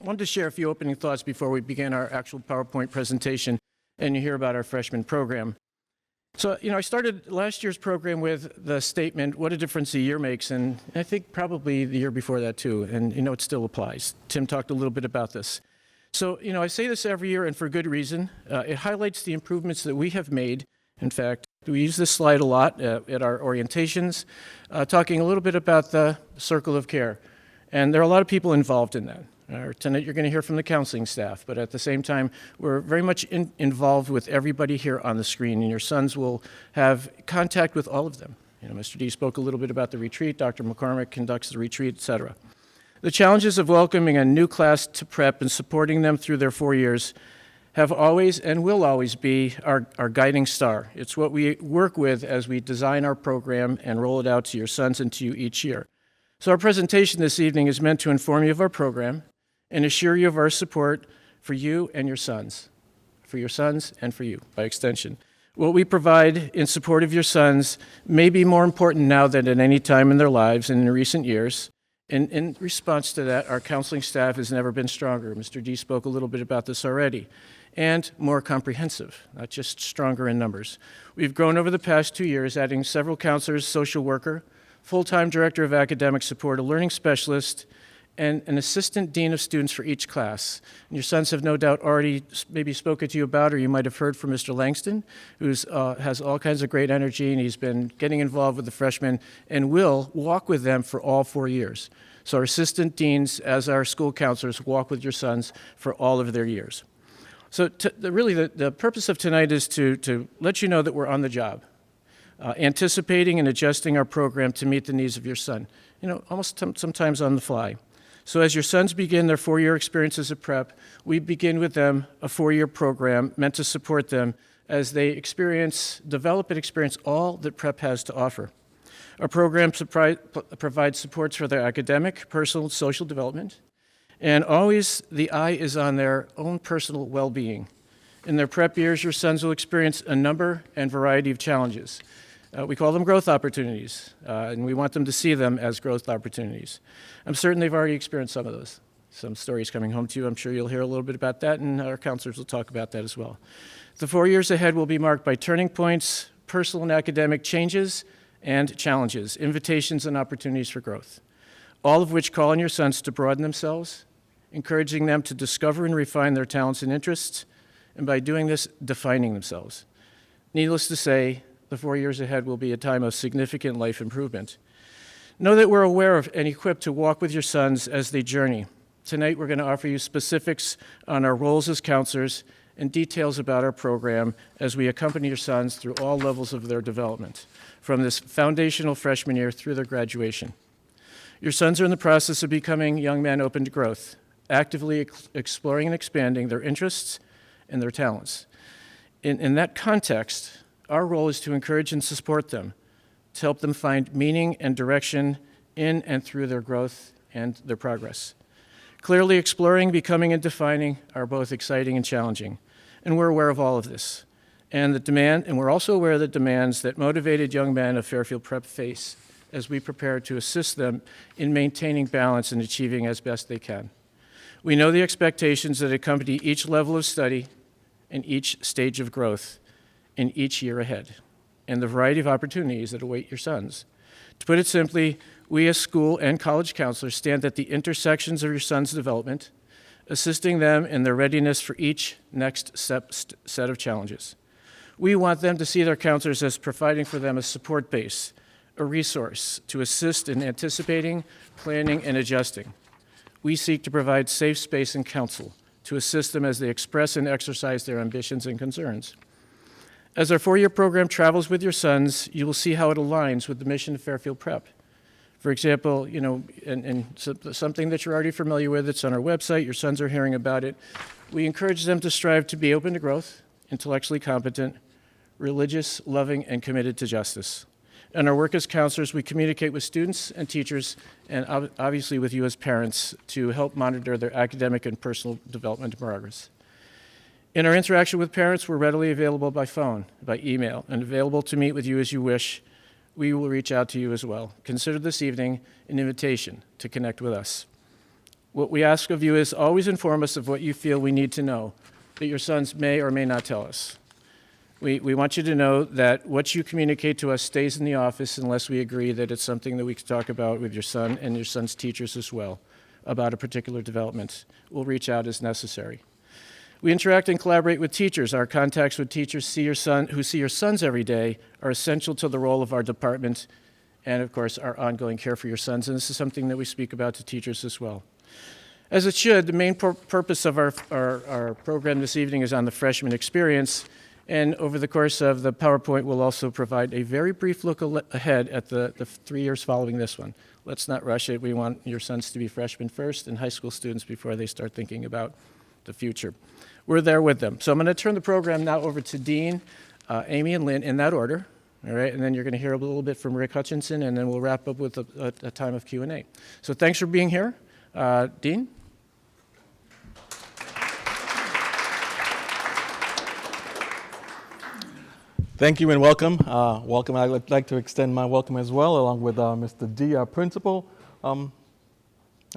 I wanted to share a few opening thoughts before we begin our actual PowerPoint presentation and you hear about our freshman program. So, I started last year's program with the statement, what a difference a year makes, and I think probably the year before that too, and it still applies. Tim talked a little bit about this. So, I say this every year and for good reason. It highlights the improvements that we have made. In fact, we use this slide a lot at our orientations, talking a little bit about the circle of care. And there are a lot of people involved in that. Tonight you're going to hear from the counseling staff, but at the same time, we're very much involved with everybody here on the screen, and your sons will have contact with all of them. Mr. D spoke a little bit about the retreat, Dr. McCormick conducts the retreat, etc. The challenges of welcoming a new class to prep and supporting them through their 4 years have always and will always be our guiding star. It's what we work with as we design our program and roll it out to your sons and to you each year. So our presentation this evening is meant to inform you of our program and assure you of our support for you and your sons and for you, by extension. What we provide in support of your sons may be more important now than at any time in their lives and in recent years. And in response to that, our counseling staff has never been stronger. Mr. D spoke a little bit about this already. And more comprehensive, not just stronger in numbers. We've grown over the past 2 years, adding several counselors, social worker, full-time director of academic support, a learning specialist, and an assistant dean of students for each class. And your sons have no doubt already maybe spoken to you about, or you might have heard from Mr. Langston, who has all kinds of great energy, and he's been getting involved with the freshmen and will walk with them for all 4 years. So our assistant deans, as our school counselors, walk with your sons for all of their years. So really the purpose of tonight is to let you know that we're on the job, anticipating and adjusting our program to meet the needs of your son, almost sometimes on the fly. So as your sons begin their 4-year experiences at prep, we begin with them a 4-year program meant to support them as they develop and experience all that prep has to offer. Our program provides supports for their academic, personal, and social development, and always the eye is on their own personal well-being. In their prep years, your sons will experience a number and variety of challenges. We call them growth opportunities, and we want them to see them as growth opportunities. I'm certain they've already experienced some of those. Some stories coming home to you. I'm sure you'll hear a little bit about that, and our counselors will talk about that as well. The 4 years ahead will be marked by turning points, personal and academic changes, and challenges, invitations and opportunities for growth, all of which call on your sons to broaden themselves, encouraging them to discover and refine their talents and interests, and by doing this, defining themselves. Needless to say, the 4 years ahead will be a time of significant life improvement. Know that we're aware of and equipped to walk with your sons as they journey. Tonight, we're going to offer you specifics on our roles as counselors and details about our program as we accompany your sons through all levels of their development, from this foundational freshman year through their graduation. Your sons are in the process of becoming young men open to growth, actively exploring and expanding their interests and their talents. In that context, our role is to encourage and support them, to help them find meaning and direction in and through their growth and their progress. Clearly, exploring, becoming, and defining are both exciting and challenging, and we're aware of all of this. And we're also aware of the demands that motivated young men of Fairfield Prep face as we prepare to assist them in maintaining balance and achieving as best they can. We know the expectations that accompany each level of study and each stage of growth in each year ahead, and the variety of opportunities that await your sons. To put it simply, we as school and college counselors stand at the intersections of your sons' development, assisting them in their readiness for each next set of challenges. We want them to see their counselors as providing for them a support base, a resource to assist in anticipating, planning, and adjusting. We seek to provide safe space and counsel to assist them as they express and exercise their ambitions and concerns. As our 4-year program travels with your sons, you will see how it aligns with the mission of Fairfield Prep. For example, and something that you're already familiar with, it's on our website, your sons are hearing about it. We encourage them to strive to be open to growth, intellectually competent, religious, loving, and committed to justice. In our work as counselors, we communicate with students and teachers, and obviously with you as parents, to help monitor their academic and personal development progress. In our interaction with parents, we're readily available by phone, by email, and available to meet with you as you wish. We will reach out to you as well. Consider this evening an invitation to connect with us. What we ask of you is always inform us of what you feel we need to know, that your sons may or may not tell us. We want you to know that what you communicate to us stays in the office unless we agree that it's something that we can talk about with your son and your son's teachers as well about a particular development. We'll reach out as necessary. We interact and collaborate with teachers. Our contacts with teachers who see your sons every day are essential to the role of our department and, of course, our ongoing care for your sons. And this is something that we speak about to teachers as well. As it should, the main purpose of our program this evening is on the freshman experience. And over the course of the PowerPoint, we'll also provide a very brief look ahead at the 3 years following this one. Let's not rush it. We want your sons to be freshmen first and high school students before they start thinking about the future. We're there with them. So I'm going to turn the program now over to Dean, Amy, and Lynn in that order. All right, and then you're going to hear a little bit from Rick Hutchinson, and then we'll wrap up with a time of Q&A. So thanks for being here. Dean? Thank you and welcome. Welcome. I would like to extend my welcome as well, along with Mr. D, our principal, and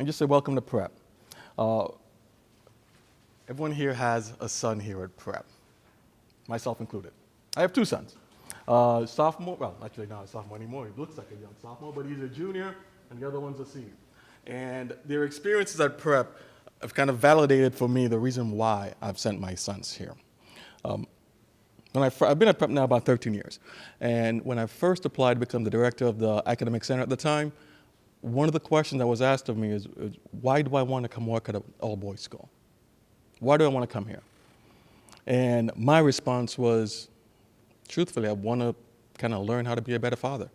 just say welcome to Prep. Everyone here has a son here at Prep, myself included. I have 2 sons. Sophomore, well, actually not a sophomore anymore. He looks like a young sophomore, but he's a junior, and the other one's a senior. And their experiences at Prep have kind of validated for me the reason why I've sent my sons here. I've been at Prep now about 13 years, and when I first applied to become the director of the academic center at the time, one of the questions that was asked of me is why do I want to come work at an all-boys school? Why do I want to come here? And my response was, truthfully, I want to kind of learn how to be a better father.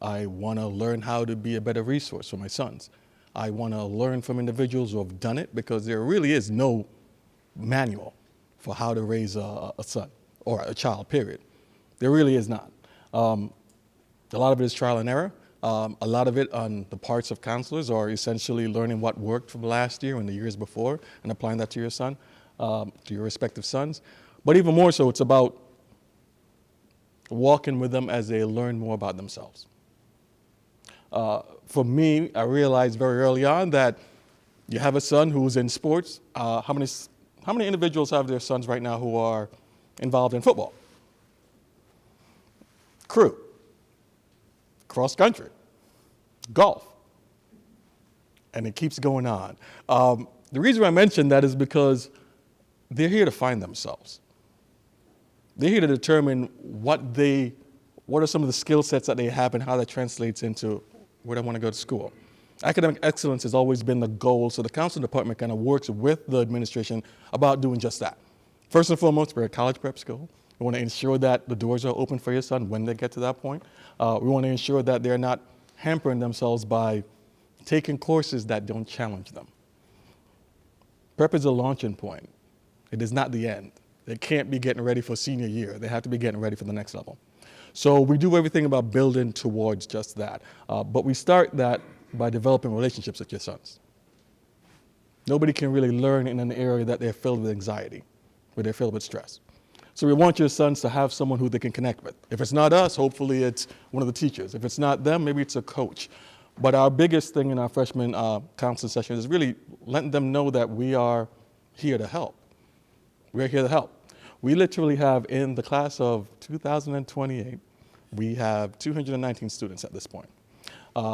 I want to learn how to be a better resource for my sons. I want to learn from individuals who have done it, because there really is no manual for how to raise a son. Or a child, period. There really is not. A lot of it is trial and error. A lot of it on the parts of counselors are essentially learning what worked from last year and the years before and applying that to your son, to your respective sons. But even more so, it's about walking with them as they learn more about themselves. For me, I realized very early on that you have a son who's in sports. How many individuals have their sons right now who are involved in football, crew, cross country, golf, and it keeps going on. The reason I mention that is because they're here to find themselves. They're here to determine what are some of the skill sets that they have and how that translates into where they want to go to school. Academic excellence has always been the goal, so the counseling department kind of works with the administration about doing just that. First and foremost, we're a college prep school. We want to ensure that the doors are open for your son when they get to that point. We want to ensure that they're not hampering themselves by taking courses that don't challenge them. Prep is a launching point. It is not the end. They can't be getting ready for senior year. They have to be getting ready for the next level. So we do everything about building towards just that. But we start that by developing relationships with your sons. Nobody can really learn in an area that they're filled with anxiety, where they're filled with stress. So we want your sons to have someone who they can connect with. If it's not us, hopefully it's one of the teachers. If it's not them, maybe it's a coach. But our biggest thing in our freshman counseling session is really letting them know that we are here to help. We're here to help. We literally have, in the class of 2028, we have 219 students at this point.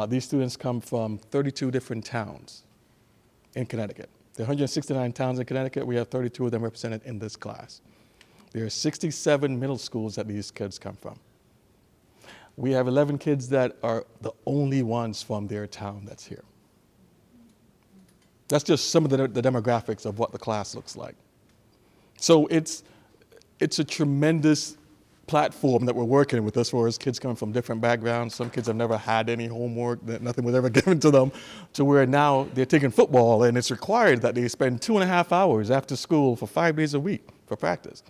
These students come from 32 different towns in Connecticut. There are 169 towns in Connecticut. We have 32 of them represented in this class. There are 67 middle schools that these kids come from. We have 11 kids that are the only ones from their town that's here. That's just some of the demographics of what the class looks like. So it's a tremendous platform that we're working with as far as kids coming from different backgrounds. Some kids have never had any homework, that nothing was ever given to them, to where now they're taking football and it's required that they spend 2.5 hours after school for 5 days a week for practice.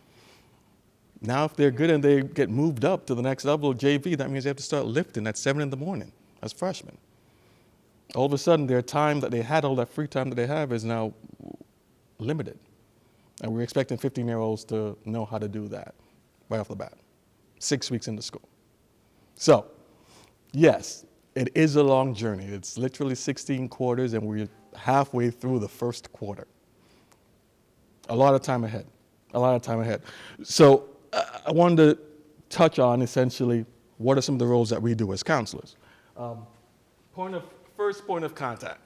Now if they're good and they get moved up to the next level of JV, that means they have to start lifting at 7 in the morning as freshmen. All of a sudden their time that they had, all that free time that they have is now limited. And we're expecting 15-year-olds to know how to do that right off the bat, 6 weeks into school. So, yes, it is a long journey. It's literally 16 quarters, and we halfway through the first quarter. A lot of time ahead. A lot of time ahead. So I wanted to touch on essentially what are some of the roles that we do as counselors. First point of contact.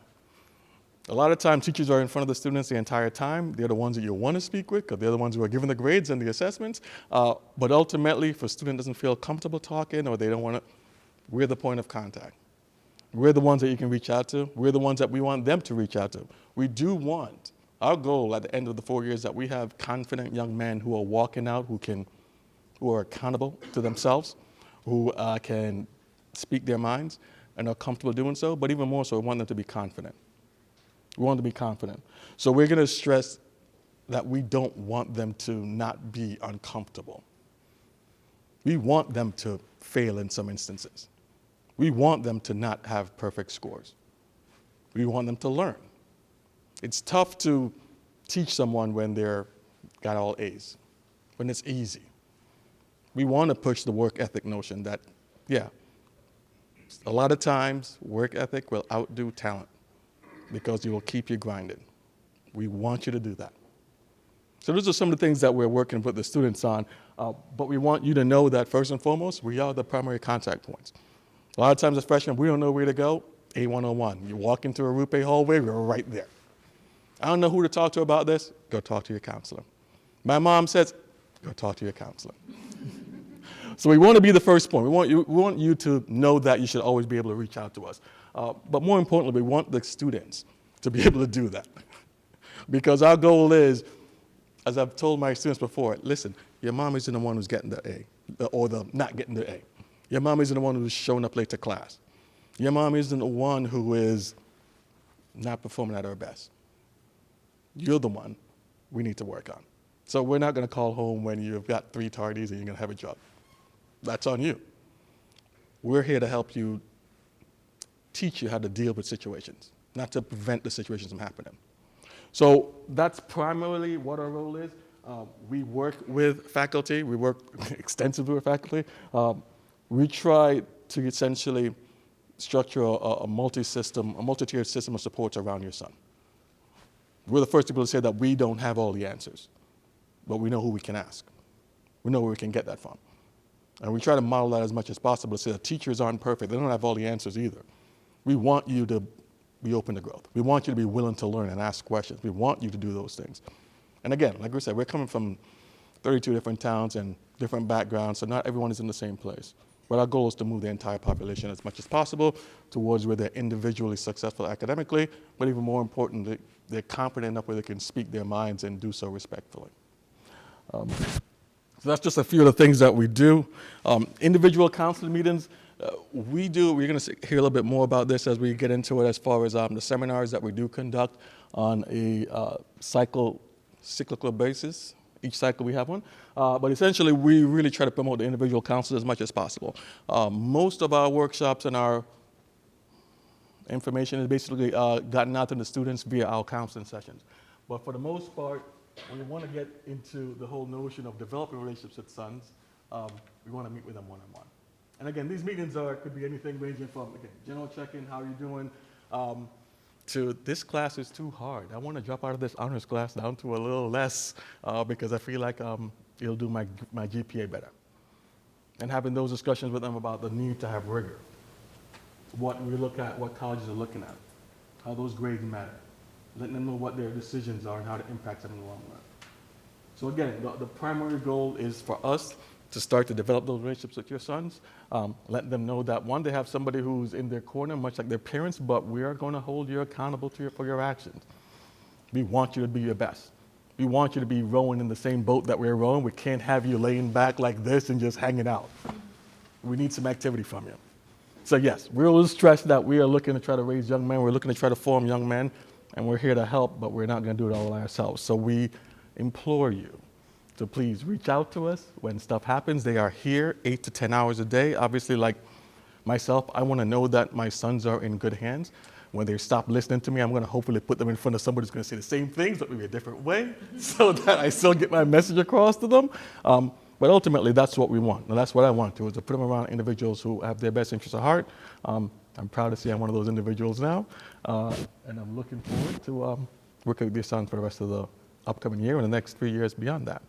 A lot of times teachers are in front of the students the entire time. They're the ones that you want to speak with because they're the ones who are giving the grades and the assessments. But ultimately, if a student doesn't feel comfortable talking or they don't want to, we're the point of contact. We're the ones that you can reach out to. We're the ones that we want them to reach out to. We do want, our goal at the end of the 4 years, that we have confident young men who are walking out, who are accountable to themselves, who can speak their minds and are comfortable doing so, but even more so, we want them to be confident. We want them to be confident. So we're going to stress that we don't want them to not be uncomfortable. We want them to fail in some instances. We want them to not have perfect scores. We want them to learn. It's tough to teach someone when they're got all A's, when it's easy. We want to push the work ethic notion that, yeah, a lot of times work ethic will outdo talent because it will keep you grinding. We want you to do that. So those are some of the things that we're working with the students on, but we want you to know that first and foremost, we are the primary contact points. A lot of times as freshmen, we don't know where to go. A101, you walk into a Rupe hallway, we're right there. I don't know who to talk to about this, go talk to your counselor. My mom says, go talk to your counselor. So we want to be the first point. We want you to know that you should always be able to reach out to us. But more importantly, we want the students to be able to do that. Because our goal is, as I've told my students before, listen, your mom isn't the one who's getting the A, or the not getting the A. Your mom isn't the one who's showing up late to class. Your mom isn't the one who is not performing at her best. You're the one we need to work on. So we're not going to call home when you've got 3 tardies and you're going to have a job. That's on you. We're here to help you, teach you how to deal with situations, not to prevent the situations from happening. So that's primarily what our role is. We work with faculty. We work extensively with faculty. We try to essentially structure a multi-tiered system of supports around your son. We're the first people to say that we don't have all the answers, but we know who we can ask. We know where we can get that from. And we try to model that as much as possible to say that teachers aren't perfect. They don't have all the answers either. We want you to be open to growth. We want you to be willing to learn and ask questions. We want you to do those things. And again, like we said, we're coming from 32 different towns and different backgrounds, so not everyone is in the same place. But our goal is to move the entire population as much as possible towards where they're individually successful academically, but even more importantly, they're confident enough where they can speak their minds and do so respectfully. So that's just a few of the things that we do. Individual counseling meetings, we're going to hear a little bit more about this as we get into it as far as the seminars that we do conduct on a cyclical basis. Each cycle we have one. But essentially, we really try to promote the individual counsel as much as possible. Most of our workshops and our information is basically gotten out to the students via our counseling sessions. But for the most part, when we want to get into the whole notion of developing relationships with sons, we want to meet with them one-on-one. And again, these meetings could be anything ranging from, again, general check-in, how are you doing, to this class is too hard. I want to drop out of this honors class down to a little less because I feel like it'll do my GPA better. And having those discussions with them about the need to have rigor, what we look at, what colleges are looking at, how those grades matter, letting them know what their decisions are and how to impact them in the long run. So again, the primary goal is for us to start to develop those relationships with your sons, let them know that, one, they have somebody who's in their corner, much like their parents, but we are going to hold you accountable for your actions. We want you to be your best. We want you to be rowing in the same boat that we're rowing. We can't have you laying back like this and just hanging out. We need some activity from you. So yes, we're a little stressed that we are looking to try to raise young men. We're looking to try to form young men, and we're here to help, but we're not going to do it all ourselves. So we implore you to please reach out to us when stuff happens. They are here 8 to 10 hours a day. Obviously, like myself, I want to know that my sons are in good hands. When they stop listening to me, I'm going to hopefully put them in front of somebody who's going to say the same things, but maybe a different way, so that I still get my message across to them. But But ultimately, that's what we want, and that's what I want to, is to put them around individuals who have their best interests at heart. I'm proud to see I'm one of those individuals now, and I'm looking forward to working with your son for the rest of the upcoming year and the next 3 years beyond that.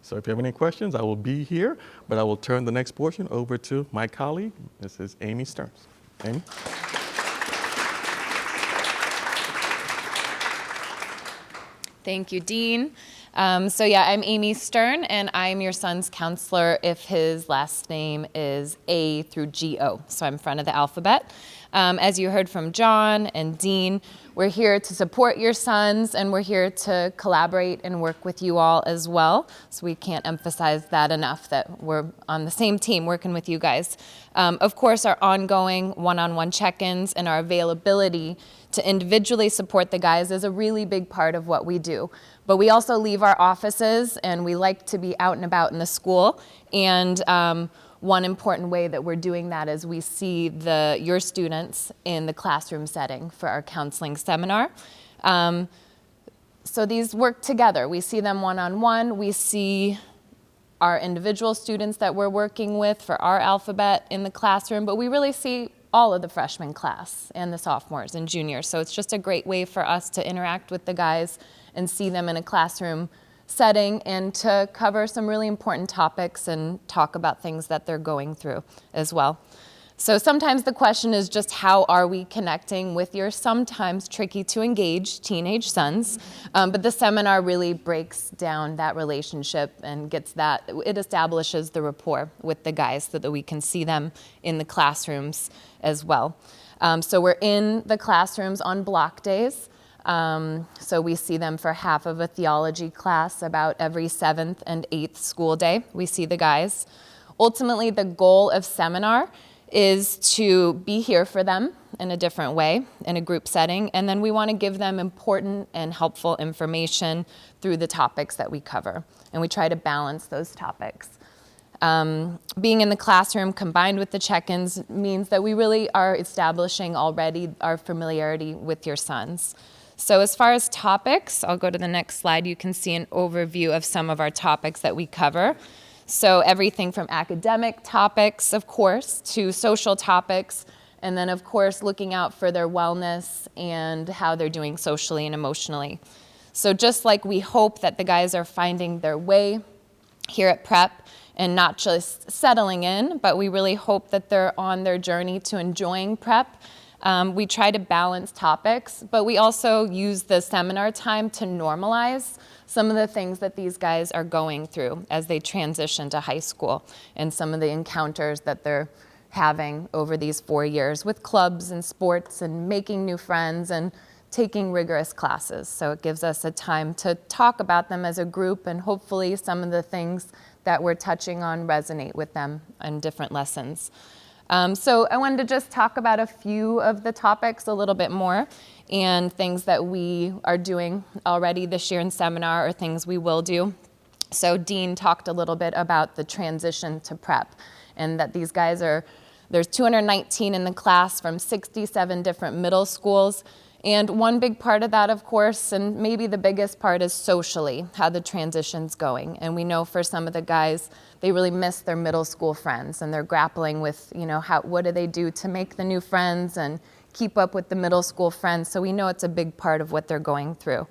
So if you have any questions, I will be here, but I will turn the next portion over to my colleague, Mrs. Amy Stearns. Amy? Thank you, Dean. So yeah, I'm Amy Stern, and I'm your son's counselor if his last name is A through G-O, so I'm front of the alphabet. As you heard from John and Dean, we're here to support your sons, and we're here to collaborate and work with you all as well. So we can't emphasize that enough, that we're on the same team working with you guys. Of course, our ongoing one-on-one check-ins and our availability to individually support the guys is a really big part of what we do. But we also leave our offices, and we like to be out and about in the school. And one important way that we're doing that is we see your students in the classroom setting for our counseling seminar. So these work together. We see them one-on-one. We see our individual students that we're working with for our alphabet in the classroom, but we really see all of the freshman class and the sophomores and juniors. So it's just a great way for us to interact with the guys and see them in a classroom setting and to cover some really important topics and talk about things that they're going through as well. So sometimes the question is just how are we connecting with your sometimes tricky to engage teenage sons, but the seminar really breaks down that relationship and it establishes the rapport with the guys so that we can see them in the classrooms as well. So we're in the classrooms on block days. So we see them for half of a theology class about every 7th and 8th school day. We see the guys. Ultimately, the goal of seminar is to be here for them in a different way, in a group setting, and then we want to give them important and helpful information through the topics that we cover, and we try to balance those topics. Being in the classroom combined with the check-ins means that we really are establishing already our familiarity with your sons. So as far as topics, I'll go to the next slide. You can see an overview of some of our topics that we cover. So everything from academic topics, of course, to social topics, and then, of course, looking out for their wellness and how they're doing socially and emotionally. So just like we hope that the guys are finding their way here at Prep and not just settling in, but we really hope that they're on their journey to enjoying Prep. We try to balance topics, but we also use the seminar time to normalize some of the things that these guys are going through as they transition to high school and some of the encounters that they're having over these 4 years with clubs and sports and making new friends and taking rigorous classes. So it gives us a time to talk about them as a group, and hopefully some of the things that we're touching on resonate with them in different lessons. So I wanted to just talk about a few of the topics a little bit more and things that we are doing already this year in seminar or things we will do. So Dean talked a little bit about the transition to Prep and that these guys there's 219 in the class from 67 different middle schools. And one big part of that, of course, and maybe the biggest part, is socially, how the transition's going. And we know for some of the guys, they really miss their middle school friends, and they're grappling with, what do they do to make the new friends and keep up with the middle school friends. So we know it's a big part of what they're going through.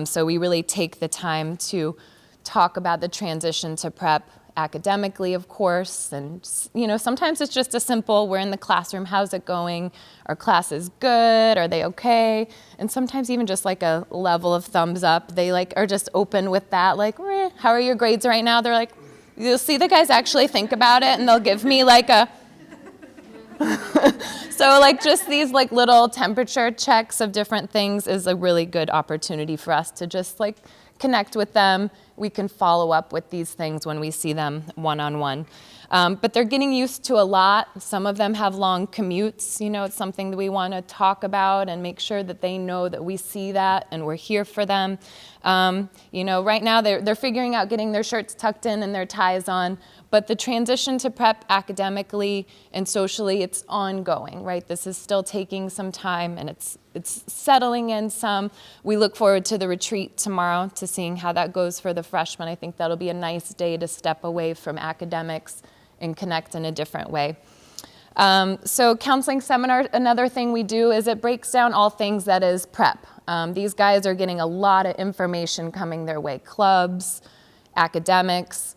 So we really take the time to talk about the transition to Prep academically, of course, and sometimes it's just a simple, we're in the classroom, how's it going? Our class is good, are they okay? And sometimes even just like a level of thumbs up, they are just open with that, how are your grades right now? They're like, you'll see the guys actually think about it, and they'll give me a so just these little temperature checks of different things is a really good opportunity for us to just connect with them. We can follow up with these things when we see them one-on-one. But they're getting used to a lot. Some of them have long commutes. It's something that we want to talk about and make sure that they know that we see that and we're here for them. Right now they're figuring out getting their shirts tucked in and their ties on, But the transition to prep academically and socially, it's ongoing, right? This is still taking some time, and it's settling in some. We look forward to the retreat tomorrow, to seeing how that goes for the freshmen. I think that'll be a nice day to step away from academics and connect in a different way. So counseling seminar, another thing we do is it breaks down all things that is prep. These guys are getting a lot of information coming their way, clubs, academics.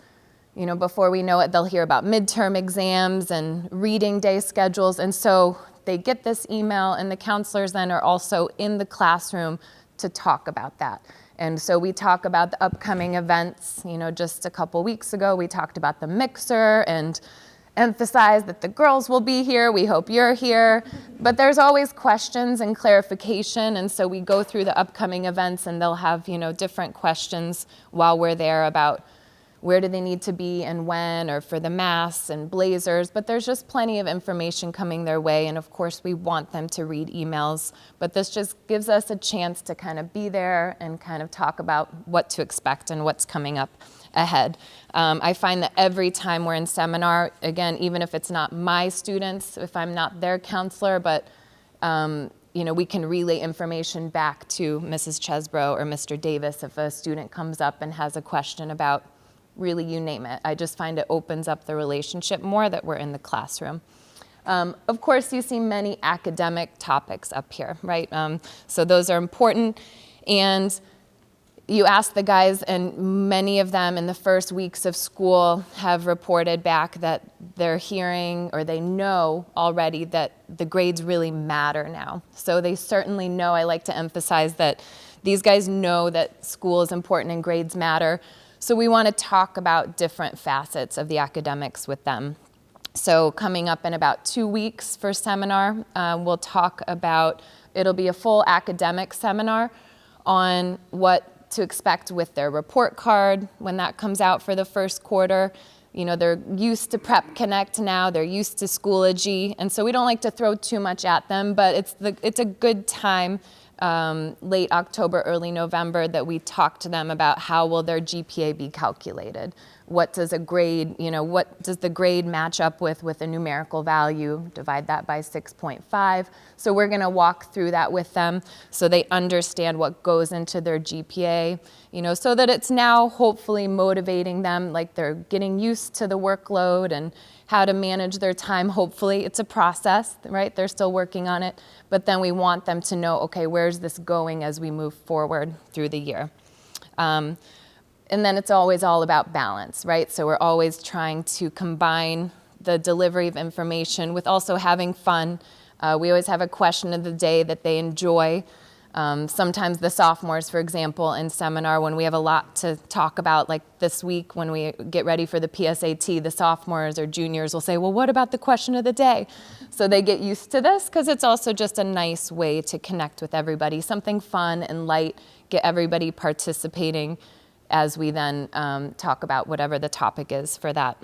You know, before we know it, they'll hear about midterm exams and reading day schedules. And so they get this email, and the counselors then are also in the classroom to talk about that. And so we talk about the upcoming events. You know, just a couple weeks ago, we talked about the mixer and emphasize that the girls will be here. We hope you're here. But there's always questions and clarification. And so we go through the upcoming events, and they'll have, you know, different questions while we're there about where do they need to be and when, or for the masks and blazers. But there's just plenty of information coming their way. And of course, we want them to read emails. But this just gives us a chance to kind of be there and kind of talk about what to expect and what's coming up ahead. I find that every time we're in seminar, again, even if it's not my students, if I'm not their counselor, but you know, we can relay information back to Mrs. Chesbrough or Mr. Davis if a student comes up and has a question about really, you name it. I just find it opens up the relationship more that we're in the classroom. Of course, you see many academic topics up here, right? So those are important. And you ask the guys, and many of them in the first weeks of school have reported back that they're hearing or they know already that the grades really matter now. So they certainly know. I like to emphasize that these guys know that school is important and grades matter. So we want to talk about different facets of the academics with them. So coming up in about 2 weeks for seminar, we'll talk about, it'll be a full academic seminar on what to expect with their report card when that comes out for the first quarter. You know, they're used to Prep Connect now, they're used to Schoology, and so we don't like to throw too much at them, but it's a good time, late October, early November, that we talk to them about how will their GPA be calculated. What does a grade, you know, what does the grade match up with a numerical value? Divide that by 6.5. So we're going to walk through that with them so they understand what goes into their GPA, you know, so that it's now hopefully motivating them, like they're getting used to the workload and how to manage their time. Hopefully it's a process, right? They're still working on it, but then we want them to know, okay, where's this going as we move forward through the year? And then it's always all about balance, right? So we're always trying to combine the delivery of information with also having fun. We always have a question of the day that they enjoy. Sometimes the sophomores, for example, in seminar, when we have a lot to talk about, like this week when we get ready for the PSAT, the sophomores or juniors will say, well, what about the question of the day? So they get used to this because it's also just a nice way to connect with everybody, something fun and light, get everybody participating as we then talk about whatever the topic is for that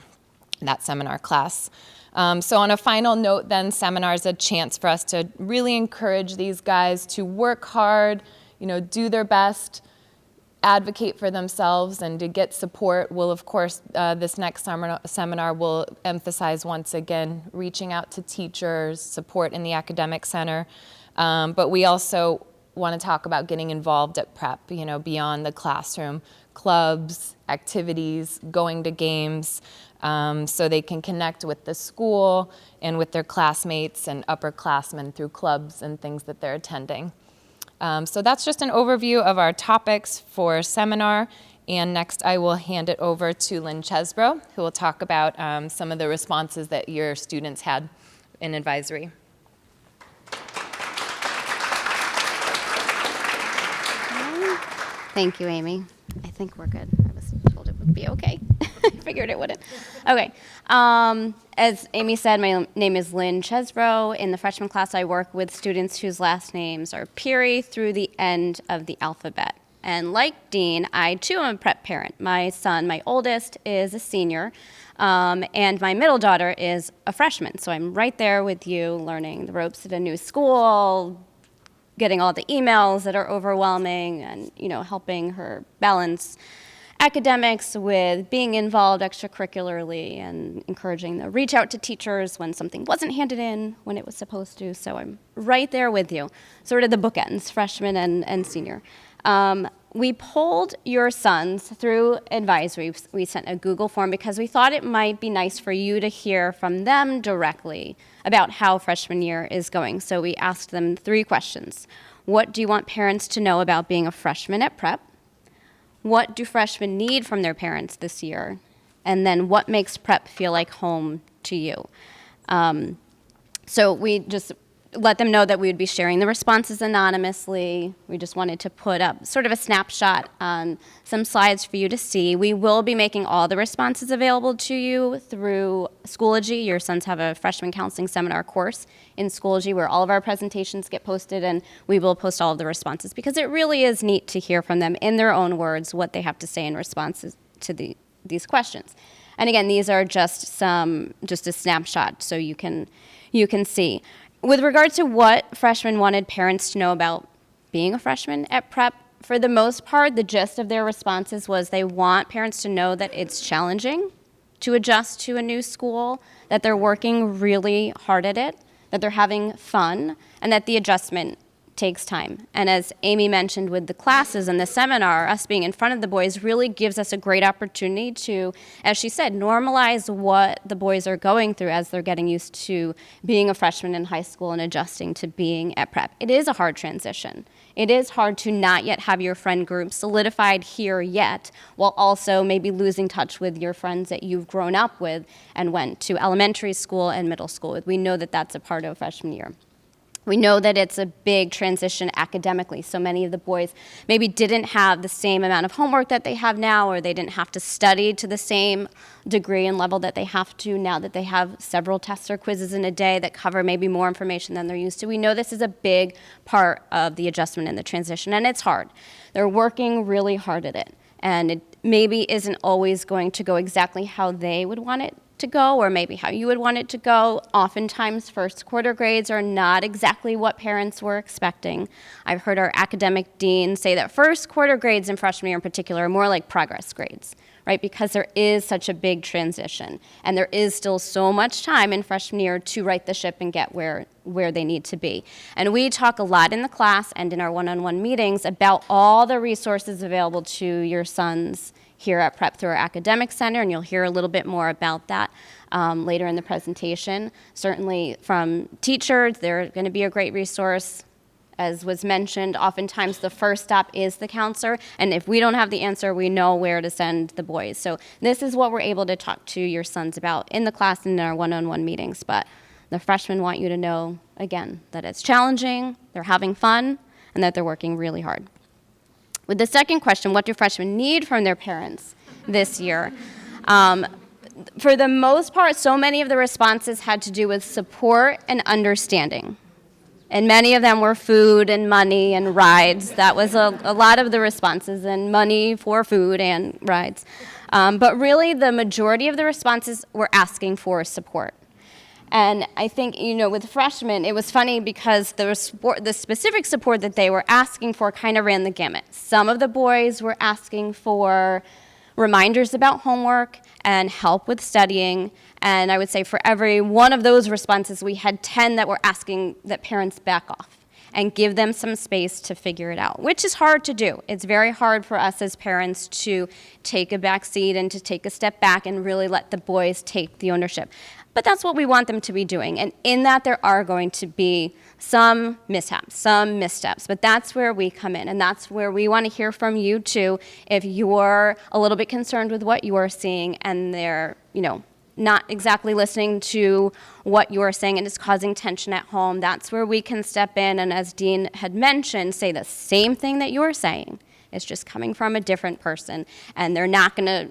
seminar class. So on a final note then, seminar is a chance for us to really encourage these guys to work hard, you know, do their best, advocate for themselves, and to get support. We'll, of course, this next seminar will emphasize once again reaching out to teachers, support in the academic center, but we also want to talk about getting involved at prep, you know, beyond the classroom, clubs, activities, going to games, so they can connect with the school and with their classmates and upperclassmen through clubs and things that they're attending. So that's just an overview of our topics for seminar. And next I will hand it over to Lynn Chesbrough, who will talk about some of the responses that your students had in advisory. Thank you, Amy. I think we're good. I was told it would be okay. I figured it wouldn't. Okay. As Amy said, my name is Lynn Chesbrough. In the freshman class, I work with students whose last names are Peary through the end of the alphabet. And like Dean, I too am a prep parent. My son, my oldest, is a senior, and my middle daughter is a freshman. So I'm right there with you, learning the ropes at a new school, getting all the emails that are overwhelming, and, you know, helping her balance academics, with being involved extracurricularly, and encouraging the reach out to teachers when something wasn't handed in when it was supposed to. So I'm right there with you, sort of the bookends, freshman and senior. We polled your sons through advisory. We sent a Google form because we thought it might be nice for you to hear from them directly about how freshman year is going. So we asked them 3 questions. What do you want parents to know about being a freshman at prep? What do freshmen need from their parents this year? And then what makes prep feel like home to you? So we just let them know that we would be sharing the responses anonymously. We just wanted to put up sort of a snapshot on some slides for you to see. We will be making all the responses available to you through Schoology. Your sons have a freshman counseling seminar course in Schoology where all of our presentations get posted, and we will post all of the responses because it really is neat to hear from them in their own words what they have to say in responses to these questions. And again, these are just a snapshot so you can see. With regard to what freshmen wanted parents to know about being a freshman at prep, for the most part, the gist of their responses was they want parents to know that it's challenging to adjust to a new school, that they're working really hard at it, that they're having fun, and that the adjustment takes time. And as Amy mentioned with the classes and the seminar, us being in front of the boys really gives us a great opportunity to, as she said, normalize what the boys are going through as they're getting used to being a freshman in high school and adjusting to being at prep. It is a hard transition. It is hard to not yet have your friend group solidified here yet, while also maybe losing touch with your friends that you've grown up with and went to elementary school and middle school with. We know that that's a part of freshman year. We know that it's a big transition academically. So many of the boys maybe didn't have the same amount of homework that they have now, or they didn't have to study to the same degree and level that they have to now that they have several tests or quizzes in a day that cover maybe more information than they're used to. We know this is a big part of the adjustment and the transition, and it's hard. They're working really hard at it, and it maybe isn't always going to go exactly how they would want it to go, or maybe how you would want it to go. Oftentimes, first quarter grades are not exactly what parents were expecting. I've heard our academic dean say that first quarter grades in freshman year in particular are more like progress grades, right? Because there is such a big transition, and there is still so much time in freshman year to right the ship and get where they need to be. And we talk a lot in the class and in our one-on-one meetings about all the resources available to your sons here at Prep through our academic center, and you'll hear a little bit more about that later in the presentation. Certainly from teachers, they're going to be a great resource. As was mentioned, oftentimes the first stop is the counselor, and if we don't have the answer, we know where to send the boys. So this is what we're able to talk to your sons about in the class and in our one-on-one meetings. But the freshmen want you to know, again, that it's challenging, they're having fun, and that they're working really hard. With the second question, what do freshmen need from their parents this year? For the most part, so many of the responses had to do with support and understanding. And many of them were food and money and rides. That was a lot of the responses, and money for food and rides. But really, the majority of the responses were asking for support. And I think, with freshmen, it was funny because the specific support that they were asking for kind of ran the gamut. Some of the boys were asking for reminders about homework and help with studying. And I would say for every one of those responses, we had 10 that were asking that parents back off and give them some space to figure it out, which is hard to do. It's very hard for us as parents to take a back seat and to take a step back and really let the boys take the ownership. But that's what we want them to be doing. And in that, there are going to be some mishaps, some missteps. But that's where we come in. And that's where we want to hear from you, too, if you're a little bit concerned with what you're seeing and they're, not exactly listening to what you're saying and it's causing tension at home. That's where we can step in and, as Dean had mentioned, say the same thing that you're saying. It's just coming from a different person. And they're not going to,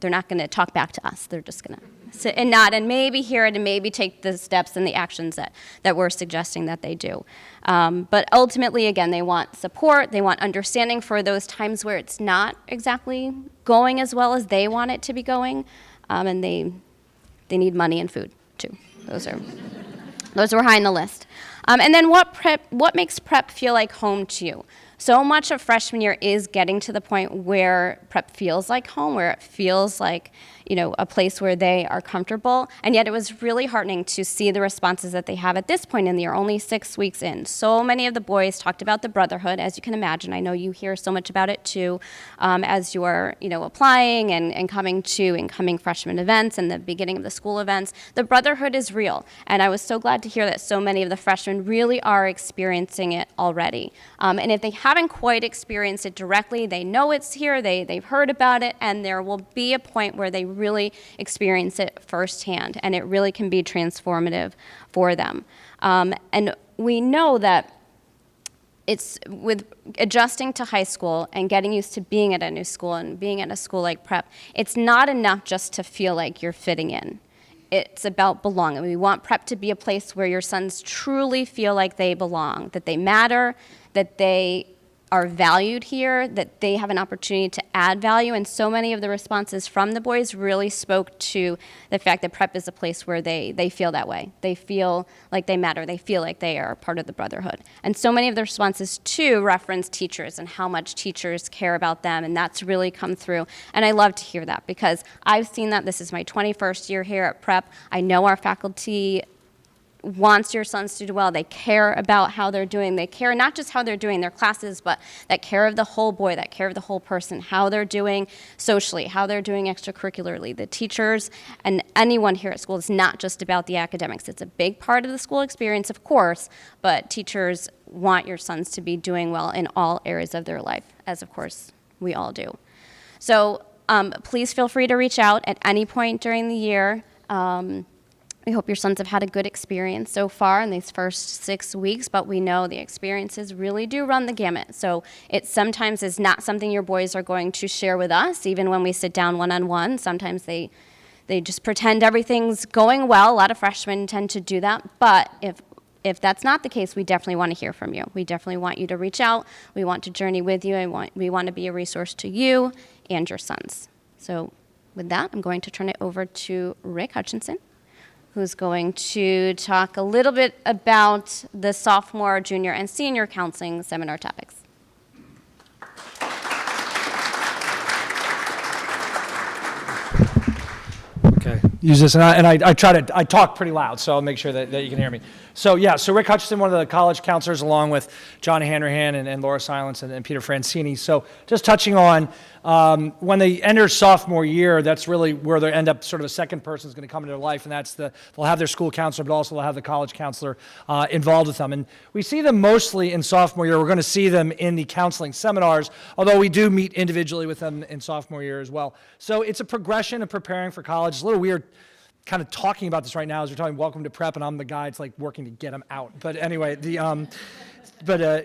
they're not going to talk back to us. They're just going to sit and nod and maybe hear it and maybe take the steps and the actions that we're suggesting that they do. But ultimately, again, they want support. They want understanding for those times where it's not exactly going as well as they want it to be going. And they need money and food, too. Those are high on the list. And then what makes prep feel like home to you? So much of freshman year is getting to the point where prep feels like home, where it feels like, a place where they are comfortable. And yet it was really heartening to see the responses that they have at this point in the year, only 6 weeks in. So many of the boys talked about the brotherhood, as you can imagine. I know you hear so much about it too, as you are, applying and coming to incoming freshman events and the beginning of the school events. The brotherhood is real. And I was so glad to hear that so many of the freshmen really are experiencing it already. And if they haven't quite experienced it directly, they know it's here, they've heard about it, and there will be a point where they really experience it firsthand, and it really can be transformative for them. And we know that it's with adjusting to high school and getting used to being at a new school and being at a school like prep, it's not enough just to feel like you're fitting in. It's about belonging. We want prep to be a place where your sons truly feel like they belong, that they matter, that they are valued here, that they have an opportunity to add value. And so many of the responses from the boys really spoke to the fact that prep is a place where they feel that way. They feel like they matter. They feel like they are part of the brotherhood. And so many of the responses too reference teachers and how much teachers care about them. And that's really come through. And I love to hear that because I've seen that. This is my 21st year here at prep. I know our faculty wants your sons to do well. They care about how they're doing. They care not just how they're doing their classes, but that care of the whole boy, that care of the whole person, how they're doing socially, how they're doing extracurricularly. The teachers and anyone here at school is not just about the academics. It's a big part of the school experience, of course, but teachers want your sons to be doing well in all areas of their life, as of course we all do. So please feel free to reach out at any point during the year. We hope your sons have had a good experience so far in these first 6 weeks, but we know the experiences really do run the gamut. So it sometimes is not something your boys are going to share with us, even when we sit down one-on-one. Sometimes they just pretend everything's going well. A lot of freshmen tend to do that. But if that's not the case, we definitely want to hear from you. We definitely want you to reach out. We want to journey with you. We want to be a resource to you and your sons. So with that, I'm going to turn it over to Rick Hutchinson, who's going to talk a little bit about the sophomore, junior, and senior counseling seminar topics. Okay, use this, and I talk pretty loud, so I'll make sure that you can hear me. So Rick Hutchinson, one of the college counselors, along with John Hanrahan and Laura Silence and Peter Francini. So just touching on when they enter sophomore year, that's really where they end up. Sort of a second person is going to come into their life, and that's they'll have their school counselor, but also they'll have the college counselor involved with them. And we see them mostly in sophomore year. We're going to see them in the counseling seminars, although we do meet individually with them in sophomore year as well. So it's a progression of preparing for college. It's a little weird kind of talking about this right now as we're talking welcome to prep, and I'm the guy it's like working to get them out. But anyway,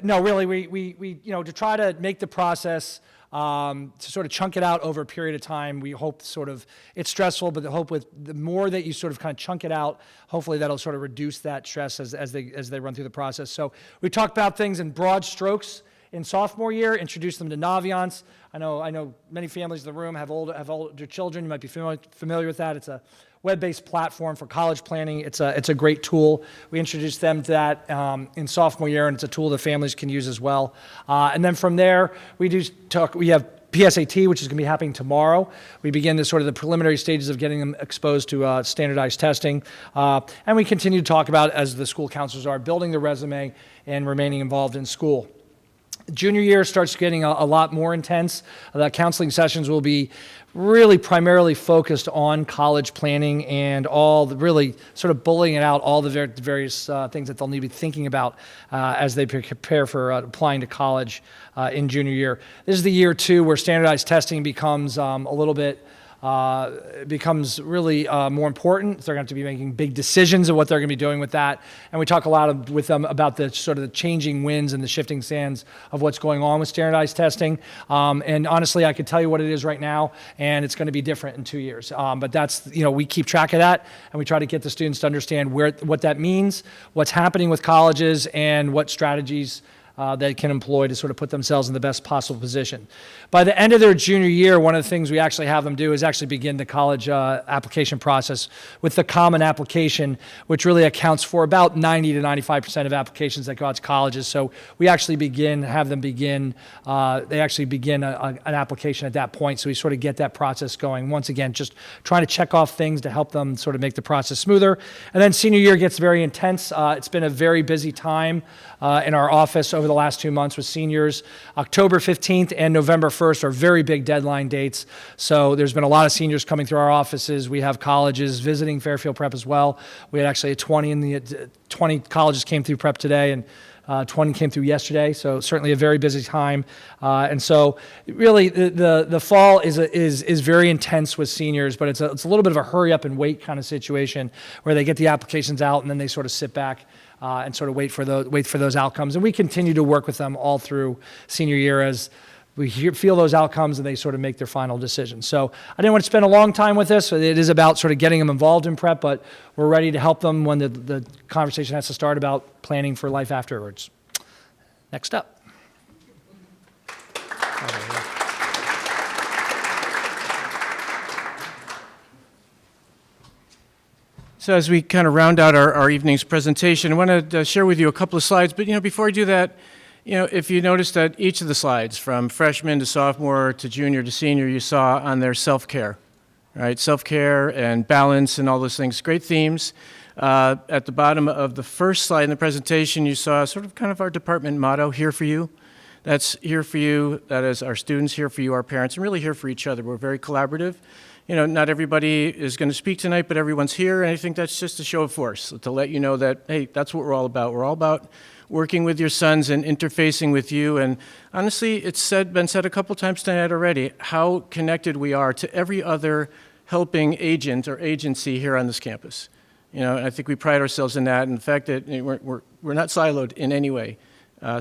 no, really, we to try to make the process to sort of chunk it out over a period of time. We hope sort of it's stressful, but the hope with the more that you sort of kind of chunk it out, hopefully that'll sort of reduce that stress as they run through the process. So we talked about things in broad strokes in sophomore year, introduce them to Naviance. I know many families in the room have older children. You might be familiar with that. It's a web-based platform for college planning. It's a great tool. We introduced them to that in sophomore year, and it's a tool that families can use as well. And then from there, we have PSAT, which is going to be happening tomorrow. We begin the preliminary stages of getting them exposed to standardized testing. And we continue to talk about, as the school counselors are, building the resume and remaining involved in school. Junior year starts getting a lot more intense. The counseling sessions will be really primarily focused on college planning and all the really sort of bullying it out, all the various things that they'll need to be thinking about as they prepare for applying to college in junior year. This is the year too where standardized testing becomes becomes really more important. They're going to have to be making big decisions of what they're going to be doing with that. And we talk a lot with them about the sort of the changing winds and the shifting sands of what's going on with standardized testing. And honestly, I could tell you what it is right now, and it's going to be different in 2 years. But that's, we keep track of that, and we try to get the students to understand what that means, what's happening with colleges, and what strategies they can employ to sort of put themselves in the best possible position. By the end of their junior year, one of the things we actually have them do is actually begin the college application process with the Common Application, which really accounts for about 90 to 95% of applications that go out to colleges. So we actually have them begin, they actually begin an application at that point. So we sort of get that process going. Once again, just trying to check off things to help them sort of make the process smoother. And then senior year gets very intense. It's been a very busy time in our office over the last 2 months with seniors. October 15th and November 1st are very big deadline dates. So there's been a lot of seniors coming through our offices. We have colleges visiting Fairfield Prep as well. We had actually 20 colleges came through Prep today, and 20 came through yesterday, so certainly a very busy time. And so really the fall is very intense with seniors, but it's a little bit of a hurry up and wait kind of situation where they get the applications out and then they sort of sit back and sort of wait for those outcomes. And we continue to work with them all through senior year as we feel those outcomes and they sort of make their final decision. So I didn't want to spend a long time with this. It is about sort of getting them involved in prep, but we're ready to help them when the conversation has to start about planning for life afterwards. Next up. So as we kind of round out our evening's presentation, I want to share with you a couple of slides. But, before I do that, if you notice that each of the slides, from freshman to sophomore to junior to senior, you saw on there self-care, right? Self-care and balance and all those things, great themes. At the bottom of the first slide in the presentation, you saw sort of kind of our department motto, here for you. That's here for you, that is our students, here for you, our parents, and really here for each other. We're very collaborative. Not everybody is going to speak tonight, but everyone's here, and I think that's just a show of force, to let you know that, hey, that's what we're all about. We're all about working with your sons and interfacing with you, and honestly, it's been said a couple times tonight already, how connected we are to every other helping agent or agency here on this campus. And I think we pride ourselves in that, and the fact that we're not siloed in any way.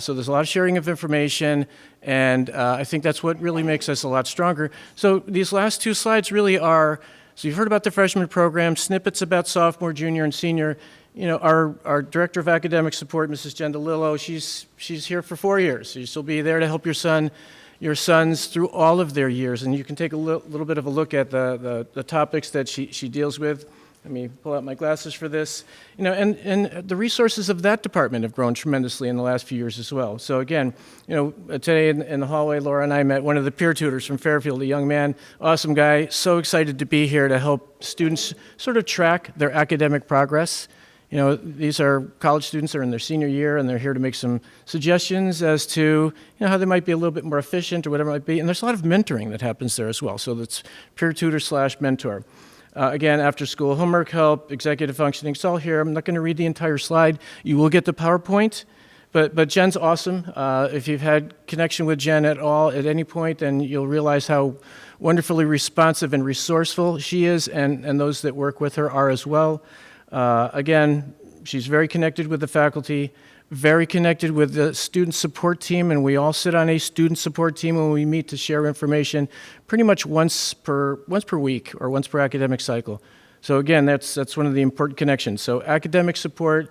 So there's a lot of sharing of information, and I think that's what really makes us a lot stronger. So these last two slides really are, so you've heard about the freshman program, snippets about sophomore, junior, and senior. Our Director of Academic Support, Mrs. Jen DeLillo, she's here for 4 years. So she'll be there to help your sons through all of their years, and you can take a little bit of a look at the topics that she deals with. Let me pull out my glasses for this. And the resources of that department have grown tremendously in the last few years as well. So again, today in the hallway, Laura and I met one of the peer tutors from Fairfield, a young man, awesome guy, so excited to be here to help students sort of track their academic progress. These are college students that are in their senior year, and they're here to make some suggestions as to how they might be a little bit more efficient or whatever it might be. And there's a lot of mentoring that happens there as well. So that's peer tutor / mentor. Again, after school homework help, executive functioning, it's all here. I'm not going to read the entire slide. You will get the PowerPoint, but Jen's awesome. If you've had connection with Jen at all at any point, then you'll realize how wonderfully responsive and resourceful she is, and those that work with her are as well. Again, she's very connected with the faculty, very connected with the student support team, and we all sit on a student support team when we meet to share information pretty much once per week or once per academic cycle. So again, that's one of the important connections. So academic support,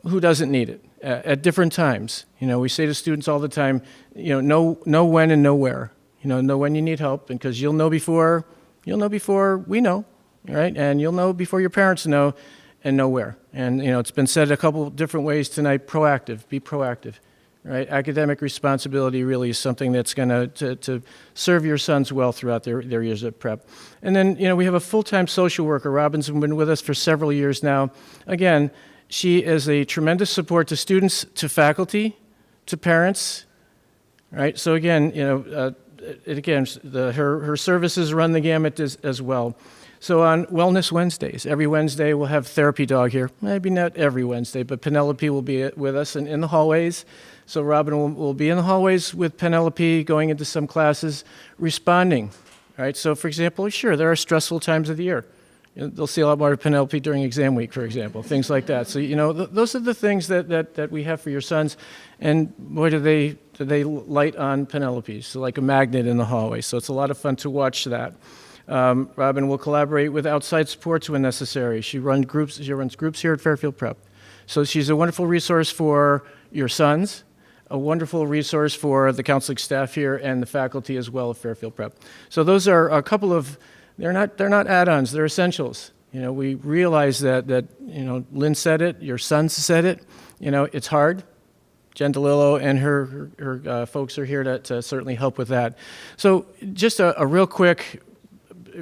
who doesn't need it? At different times. We say to students all the time, know when and know where. Know when you need help, because you'll know before we know, right? And you'll know before your parents know, and know where. And it's been said a couple different ways tonight, be proactive, right? Academic responsibility really is something that's going to serve your sons well throughout their years at prep. And then, we have a full-time social worker. Robin's been with us for several years now. Again, she is a tremendous support to students, to faculty, to parents, right? So again, her services run the gamut as well. So on Wellness Wednesdays, every Wednesday we'll have Therapy Dog here. Maybe not every Wednesday, but Penelope will be with us in the hallways. So Robin will be in the hallways with Penelope, going into some classes, responding, right? So for example, sure, there are stressful times of the year. They'll see a lot more of Penelope during exam week, for example, things like that. So, those are the things that we have for your sons. And boy, do they light on Penelope, so like a magnet in the hallway. So it's a lot of fun to watch that. Robin will collaborate with outside supports when necessary. She runs groups here at Fairfield Prep. So she's a wonderful resource for your sons, a wonderful resource for the counseling staff here and the faculty as well at Fairfield Prep. So those are a couple of, they're not add-ons, they're essentials. You know, we realize that you know, Lynn said it, your sons said it, you know, it's hard. Jen DeLillo and her folks are here to certainly help with that. So just a real quick,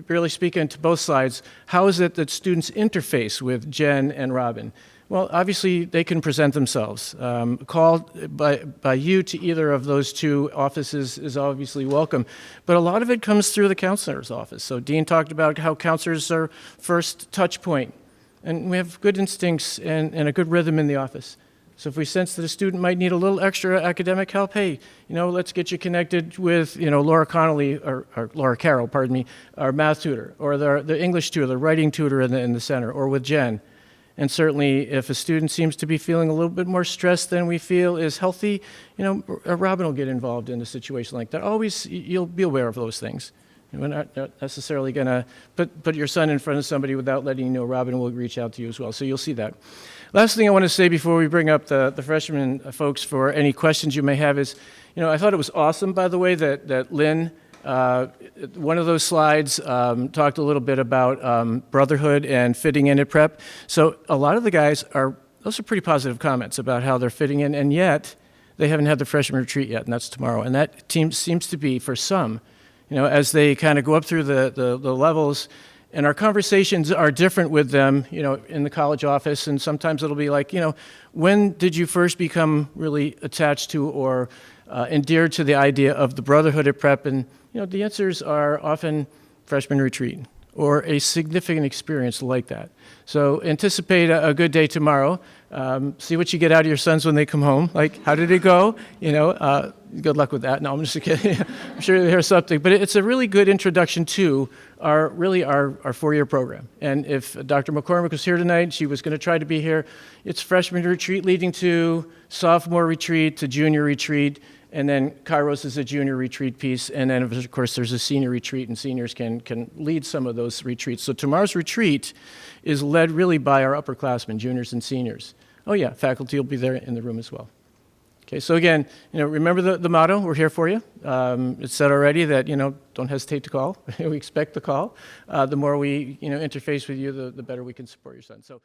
really speaking to both sides, how is it that students interface with Jen and Robin? Well, obviously, they can present themselves. Call by you to either of those two offices is obviously welcome. But a lot of it comes through the counselor's office. So Dean talked about how counselors are first touch point. And we have good instincts and a good rhythm in the office. So if we sense that a student might need a little extra academic help, hey, you know, let's get you connected with, you know, Laura Connolly, or Laura Carroll, pardon me, our math tutor, or the English tutor, the writing tutor in the center, or with Jen. And certainly, if a student seems to be feeling a little bit more stressed than we feel is healthy, you know, Robin will get involved in a situation like that. Always, you'll be aware of those things. We're not necessarily going to put your son in front of somebody without letting you know. Robin will reach out to you as well. So you'll see that. Last thing I want to say before we bring up the freshman folks for any questions you may have is, you know, I thought it was awesome, by the way, that Lynn, one of those slides talked a little bit about brotherhood and fitting in at prep. So a lot of the guys those are pretty positive comments about how they're fitting in, and yet they haven't had the freshman retreat yet, and that's tomorrow. And that team seems to be, for some, you know, as they kind of go up through the levels, and our conversations are different with them, you know, in the college office, and sometimes it'll be like, you know, when did you first become really attached to or endeared to the idea of the brotherhood at prep? And, you know, the answers are often freshman retreat or a significant experience like that. So anticipate a good day tomorrow. See what you get out of your sons when they come home. Like, how did it go? You know, good luck with that. No, I'm just kidding. I'm sure you'll hear something. But it's a really good introduction to our four-year program. And if Dr. McCormick was here tonight, she was going to try to be here. It's freshman retreat leading to sophomore retreat to junior retreat. And then Kairos is a junior retreat piece. And then, of course, there's a senior retreat, and seniors can lead some of those retreats. So tomorrow's retreat is led really by our upperclassmen, juniors and seniors. Oh, yeah, faculty will be there in the room as well. Okay, so again, you know, remember the motto, we're here for you. It's said already that, you know, don't hesitate to call. We expect the call. The more we, you know, interface with you, the better we can support your son. So.